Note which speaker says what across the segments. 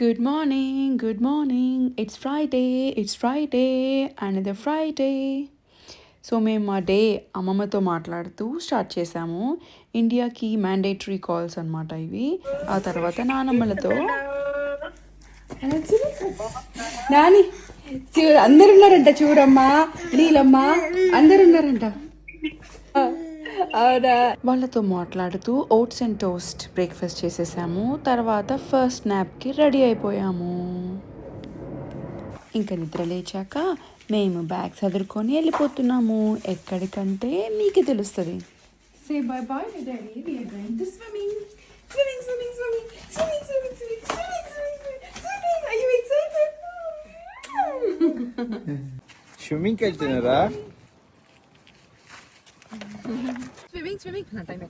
Speaker 1: Good morning. It's Friday, another Friday. So మేము మా day అమ్మమ్మతో మాట్లాడుతూ స్టార్ట్ చేసాము. ఇండియాకి మ్యాండేటరీ కాల్స్ అనమాట ఇవి. ఆ తర్వాత నానమ్మలతో నాని అందరు ఉన్నారంట, చూడమ్మా నీలమ్మ అందరు ఉన్నారంట. అవునా, వాళ్ళతో మాట్లాడుతూ ఓట్స్ అండ్ టోస్ట్ బ్రేక్ఫాస్ట్ చేసేసాము. తర్వాత ఫస్ట్ స్నాప్కి రెడీ అయిపోయాము. ఇంకా నిద్ర లేచాక మేము బ్యాగ్ చదువుకొని వెళ్ళిపోతున్నాము. ఎక్కడికంటే మీకు తెలుస్తుంది. Say bye bye to daddy. We are going to swimming. Swimming, swimming, swimming. Swimming, swimming, swimming. Swimming, swimming, swimming. Are you excited?
Speaker 2: స్విమ్మింగ్కి వెళ్తున్నారా?
Speaker 1: స్విమ్మింగ్ నా టైం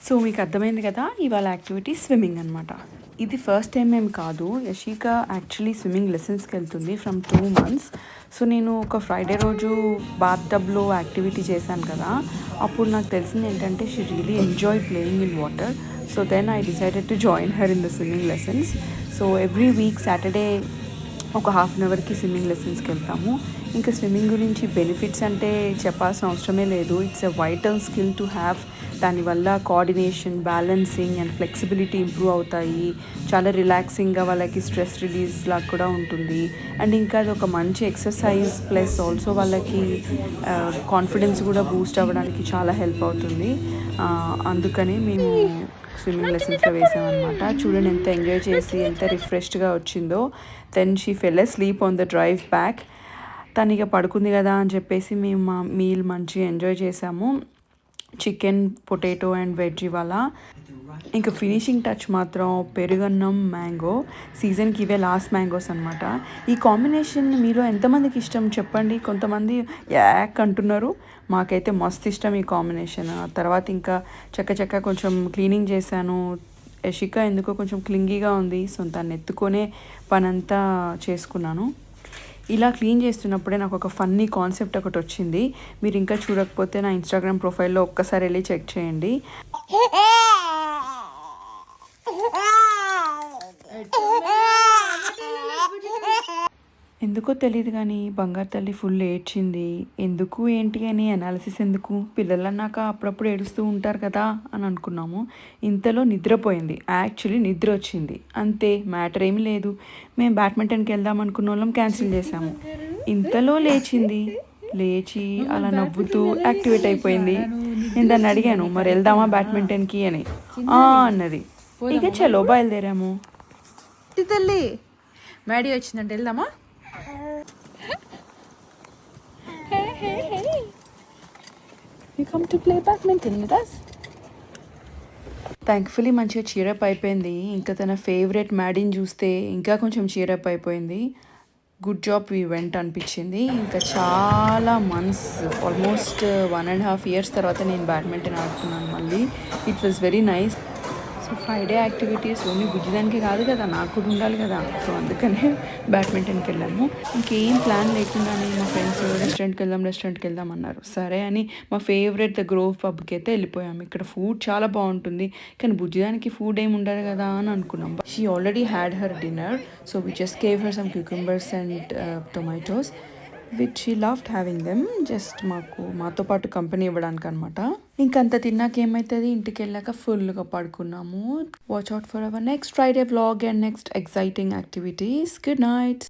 Speaker 1: సో మీకు అర్థమైంది కదా, ఇవాళ యాక్టివిటీ స్విమ్మింగ్ అనమాట. ఇది ఫస్ట్ టైం ఏం కాదు. యషిక యాక్చువల్లీ స్విమ్మింగ్ లెసన్స్కి వెళ్తుంది ఫ్రమ్ 2 months. సో నేను ఒక ఫ్రైడే రోజు బాత్ టబ్లో యాక్టివిటీ చేశాను కదా, అప్పుడు నాకు తెలిసింది ఏంటంటే she really enjoy playing in water. So then I decided to join her in the swimming lessons. So every week Saturday ఒక ½ an hourకి స్విమ్మింగ్ లెసన్స్కి వెళ్తాము. ఇంకా స్విమ్మింగ్ గురించి బెనిఫిట్స్ అంటే చెప్పాల్సిన అవసరమే లేదు. It's a vital skill to have. దానివల్ల coordination, balancing and flexibility improve అవుతాయి. చాలా రిలాక్సింగ్గా వాళ్ళకి స్ట్రెస్ రిలీజ్ లాగా కూడా ఉంటుంది. అండ్ ఇంకా అది ఒక మంచి ఎక్సర్సైజ్ ప్లస్ ఆల్సో వాళ్ళకి కాన్ఫిడెన్స్ కూడా బూస్ట్ అవ్వడానికి చాలా హెల్ప్ అవుతుంది. అందుకని మేము స్విమ్మింగ్ లెసన్స్లో వేసామన్నమాట. చూడండి ఎంత ఎంజాయ్ చేసి ఎంత రిఫ్రెష్డ్గా వచ్చిందో. Then she fell sleep on the drive back. తను ఇక పడుకుంది కదా అని చెప్పేసి మేము మా మీల్ మంచిగా ఎంజాయ్ చేసాము. చికెన్, పొటాటో అండ్ వెజ్ ఇవాళ. ఇంకా ఫినిషింగ్ టచ్ మాత్రం పెరుగన్నం, మ్యాంగో. సీజన్కి ఇవే లాస్ట్ మ్యాంగోస్ అనమాట. ఈ కాంబినేషన్ మీలో ఎంతమందికి ఇష్టం చెప్పండి. కొంతమంది యాక్ అంటున్నారు, మాకైతే మస్తు ఇష్టం ఈ కాంబినేషన్. తర్వాత ఇంకా చక్క కొంచెం క్లీనింగ్ చేశాను. యషిక ఎందుకో కొంచెం క్లింగీగా ఉంది, సో దాన్ని ఎత్తుకొనే పనంతా చేసుకున్నాను. ఇలా క్లీన్ చేస్తున్నప్పుడే నాకు ఒక ఫన్నీ కాన్సెప్ట్ ఒకటి వచ్చింది. మీరు ఇంకా చూడకపోతే నా ఇన్స్టాగ్రామ్ ప్రొఫైల్లో ఒక్కసారి వెళ్ళి చెక్ చేయండి. ఎందుకో తెలియదు కానీ బంగారు తల్లి ఫుల్ ఏడ్చింది. ఎందుకు ఏంటి అని అనాలిసిస్ ఎందుకు, పిల్లలు అన్నాక అప్పుడప్పుడు ఏడుస్తూ ఉంటారు కదా అని అనుకున్నాము. ఇంతలో నిద్రపోయింది. యాక్చువల్లీ నిద్ర వచ్చింది అంతే, మ్యాటర్ ఏమీ లేదు. మేము బ్యాడ్మింటన్కి వెళ్దాం అనుకున్న వాళ్ళం క్యాన్సిల్ చేసాము. ఇంతలో లేచి అలా నవ్వుతూ యాక్టివేట్ అయిపోయింది. నేను దాన్ని అడిగాను, మరి వెళ్దామా బ్యాడ్మింటన్కి అని. అన్నది. ఇక చలో బయలుదేరాము. తల్లి మ్యాడీ వచ్చిందంటే వెళ్దామా? You come to play badminton with us? Thankfully మంచిగా చీరప్ అయిపోయింది. ఇంకా తన ఫేవరెట్ మ్యాడీని చూస్తే ఇంకా కొంచెం చీరప్ అయిపోయింది. గుడ్ జాబ్ వీ వెంట్ అనిపించింది. ఇంకా చాలా మంత్స్, ఆల్మోస్ట్ 1.5 years తర్వాత నేను బ్యాడ్మింటన్ ఆడుతున్నాను మళ్ళీ. It was very nice. So Friday activities only బుజ్జిదానికి కాదు కదా, నాకు కూడా ఉండాలి కదా. సో అందుకనే బ్యాడ్మింటన్కి వెళ్ళాము. ఇంకేం ప్లాన్ లేకుండానే మా ఫ్రెండ్స్ రెస్టారెంట్కి వెళ్దాం అన్నారు. సరే అని మా ఫేవరెట్ ద గ్రోవ్ పబ్కి అయితే వెళ్ళిపోయాము. ఇక్కడ ఫుడ్ చాలా బాగుంటుంది, కానీ బుజ్జిదానికి ఫుడ్ ఏమి ఉండదు కదా అని అనుకున్నాం. She already had her dinner, so we just gave her some cucumbers and tomatoes which she loved having them. Just మాతో పాటు కంపెనీ ఇవ్వడానికి అనమాట. ఇంకంత తిన్నాక ఏమవుతుంది, ఇంటికి వెళ్ళాక ఫుల్గా పడుకున్నాము. Watch out for our next Friday vlog and next exciting activities. Good night.